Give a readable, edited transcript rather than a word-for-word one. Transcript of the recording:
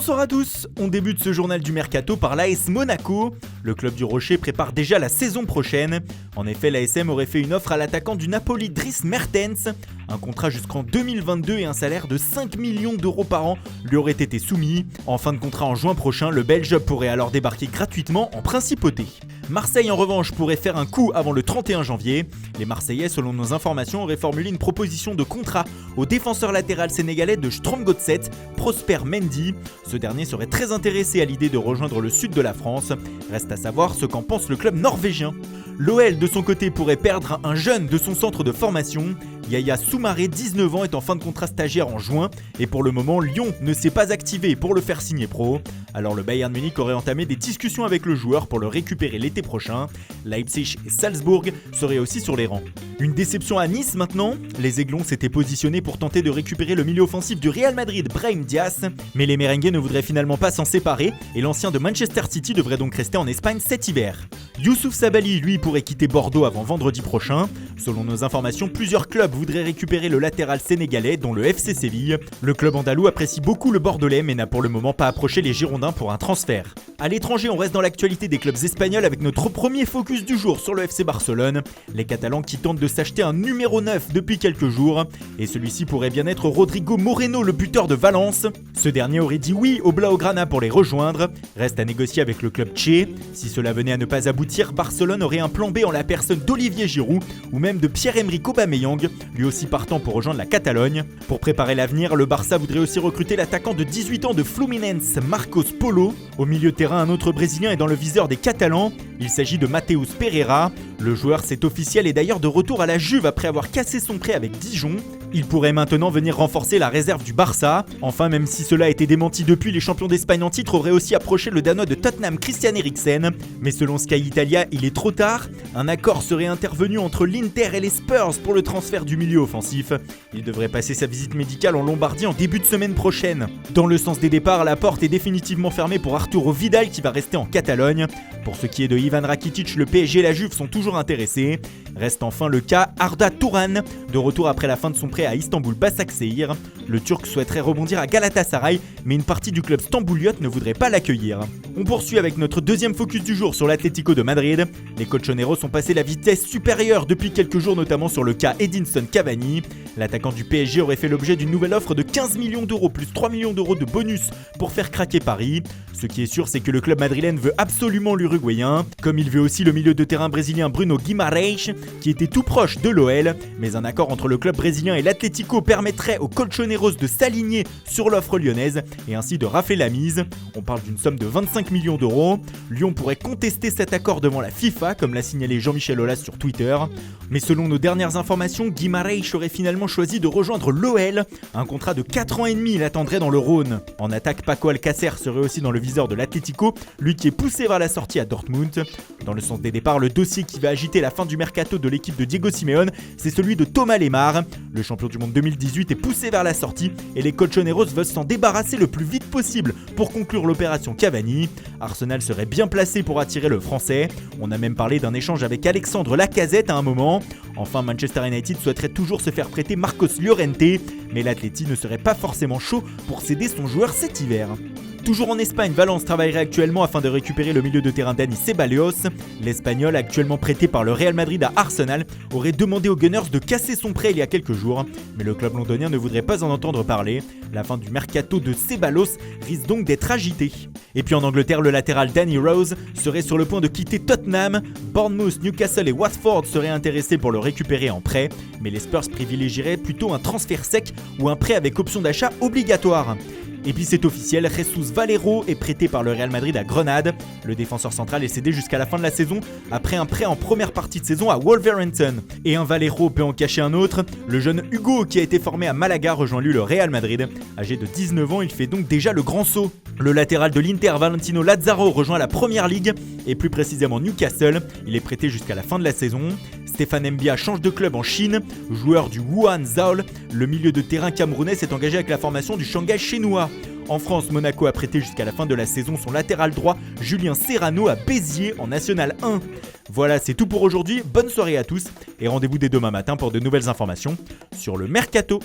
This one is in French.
Bonsoir à tous, on débute ce journal du Mercato par l'AS Monaco. Le club du Rocher prépare déjà la saison prochaine. En effet, l'ASM aurait fait une offre à l'attaquant du Napoli Dries Mertens. Un contrat jusqu'en 2022 et un salaire de 5 millions d'euros par an lui aurait été soumis. En fin de contrat en juin prochain, le Belge pourrait alors débarquer gratuitement en Principauté. Marseille en revanche pourrait faire un coup avant le 31 janvier. Les Marseillais, selon nos informations, auraient formulé une proposition de contrat au défenseur latéral sénégalais de Sturm Gotset, Prosper Mendy. Ce dernier serait très intéressé à l'idée de rejoindre le sud de la France. Reste à savoir ce qu'en pense le club norvégien. L'OL de son côté pourrait perdre un jeune de son centre de formation. Yaya Soumaré, 19 ans, est en fin de contrat stagiaire en juin et pour le moment, Lyon ne s'est pas activé pour le faire signer pro. Alors le Bayern Munich aurait entamé des discussions avec le joueur pour le récupérer l'été prochain. Leipzig et Salzbourg seraient aussi sur les rangs. Une déception à Nice maintenant. Les Aiglons s'étaient positionnés pour tenter de récupérer le milieu offensif du Real Madrid, Brahim Diaz, mais les Merengues ne voudraient finalement pas s'en séparer et l'ancien de Manchester City devrait donc rester en Espagne cet hiver. Youssouf Sabaly, lui, pourrait quitter Bordeaux avant vendredi prochain. Selon nos informations, plusieurs clubs voudraient récupérer le latéral sénégalais, dont le FC Séville. Le club andalou apprécie beaucoup le Bordelais, mais n'a pour le moment pas approché les Girondins pour un transfert. À l'étranger, on reste dans l'actualité des clubs espagnols avec notre premier focus du jour sur le FC Barcelone. Les Catalans qui tentent de s'acheter un numéro 9 depuis quelques jours. Et celui-ci pourrait bien être Rodrigo Moreno, le buteur de Valence. Ce dernier aurait dit oui au Blaugrana pour les rejoindre. Reste à négocier avec le club tché. Si cela venait à ne pas aboutir, Barcelone aurait un plan B en la personne d'Olivier Giroud ou même de Pierre-Emerick Aubameyang, lui aussi partant pour rejoindre la Catalogne. Pour préparer l'avenir, le Barça voudrait aussi recruter l'attaquant de 18 ans de Fluminense, Marcos Polo. Au milieu de terrain, un autre Brésilien est dans le viseur des Catalans. Il s'agit de Mateus Pereira. Le joueur, c'est officiel, est d'ailleurs de retour à la Juve après avoir cassé son prêt avec Dijon. Il pourrait maintenant venir renforcer la réserve du Barça. Enfin, même si cela a été démenti depuis, les champions d'Espagne en titre auraient aussi approché le Danois de Tottenham, Christian Eriksen. Mais selon Sky Italia, il est trop tard. Un accord serait intervenu entre l'Inter et les Spurs pour le transfert du milieu offensif. Il devrait passer sa visite médicale en Lombardie en début de semaine prochaine. Dans le sens des départs, la porte est définitivement fermée pour Arturo Vidal qui va rester en Catalogne. Pour ce qui est de Ivan Rakitic, le PSG et la Juve sont toujours intéressés. Reste enfin le cas Arda Turan, de retour après la fin de son prêt à Istanbul Başakşehir. Le Turc souhaiterait rebondir à Galatasaray, mais une partie du club stambouliote ne voudrait pas l'accueillir. On poursuit avec notre deuxième focus du jour sur l'Atlético de Madrid. Les colchoneros ont passé la vitesse supérieure depuis quelques jours, notamment sur le cas Edinson Cavani. L'attaquant du PSG aurait fait l'objet d'une nouvelle offre de 15 millions d'euros plus 3 millions d'euros de bonus pour faire craquer Paris. Ce qui est sûr, c'est que le club madrilène veut absolument l'Uruguayen, comme il veut aussi le milieu de terrain brésilien Bruno Guimarães, qui était tout proche de l'OL. Mais un accord entre le club brésilien et l'Atlético permettrait aux colchoneros de s'aligner sur l'offre lyonnaise et ainsi de rafler la mise. On parle d'une somme de 25 millions d'euros. Lyon pourrait contester cet accord devant la FIFA, comme l'a signalé Jean-Michel Aulas sur Twitter. Mais selon nos dernières informations, Guimarães aurait finalement choisi de rejoindre l'OL. Un contrat de 4 ans et demi l'attendrait dans le Rhône. En attaque, Paco Alcácer serait aussi dans le viseur de l'Atlético, lui qui est poussé vers la sortie à Dortmund. Dans le sens des départs, le dossier qui va agiter la fin du mercato de l'équipe de Diego Simeone, c'est celui de Thomas Lemar. Le champion du monde 2018 est poussé vers la sortie et les colchoneros veulent s'en débarrasser le plus vite possible pour conclure l'opération Cavani. Arsenal serait bien placé pour attirer le français. On a même parlé d'un échange avec Alexandre Lacazette à un moment. Enfin, Manchester United souhaiterait toujours se faire prêter Marcos Llorente, mais l'Atleti ne serait pas forcément chaud pour céder son joueur cet hiver. Toujours en Espagne, Valence travaillerait actuellement afin de récupérer le milieu de terrain Dani Ceballos. L'Espagnol, actuellement prêté par le Real Madrid à Arsenal, aurait demandé aux Gunners de casser son prêt il y a quelques jours. Mais le club londonien ne voudrait pas en entendre parler. La fin du mercato de Ceballos risque donc d'être agitée. Et puis en Angleterre, le latéral Danny Rose serait sur le point de quitter Tottenham. Bournemouth, Newcastle et Watford seraient intéressés pour le récupérer en prêt. Mais les Spurs privilégieraient plutôt un transfert sec ou un prêt avec option d'achat obligatoire. Et puis c'est officiel, Jesus Valero est prêté par le Real Madrid à Grenade. Le défenseur central est cédé jusqu'à la fin de la saison après un prêt en première partie de saison à Wolverhampton. Et un Valero peut en cacher un autre. Le jeune Hugo qui a été formé à Malaga rejoint lui le Real Madrid. Âgé de 19 ans, il fait donc déjà le grand saut. Le latéral de l'Inter, Valentino Lazaro, rejoint la Première Ligue et plus précisément Newcastle. Il est prêté jusqu'à la fin de la saison. Stéphane Mbia change de club en Chine. Joueur du Wuhan Zaol, le milieu de terrain camerounais s'est engagé avec la formation du Shanghai Shenhua. En France, Monaco a prêté jusqu'à la fin de la saison son latéral droit Julien Serrano à Béziers en National 1. Voilà, c'est tout pour aujourd'hui. Bonne soirée à tous et rendez-vous dès demain matin pour de nouvelles informations sur le Mercato.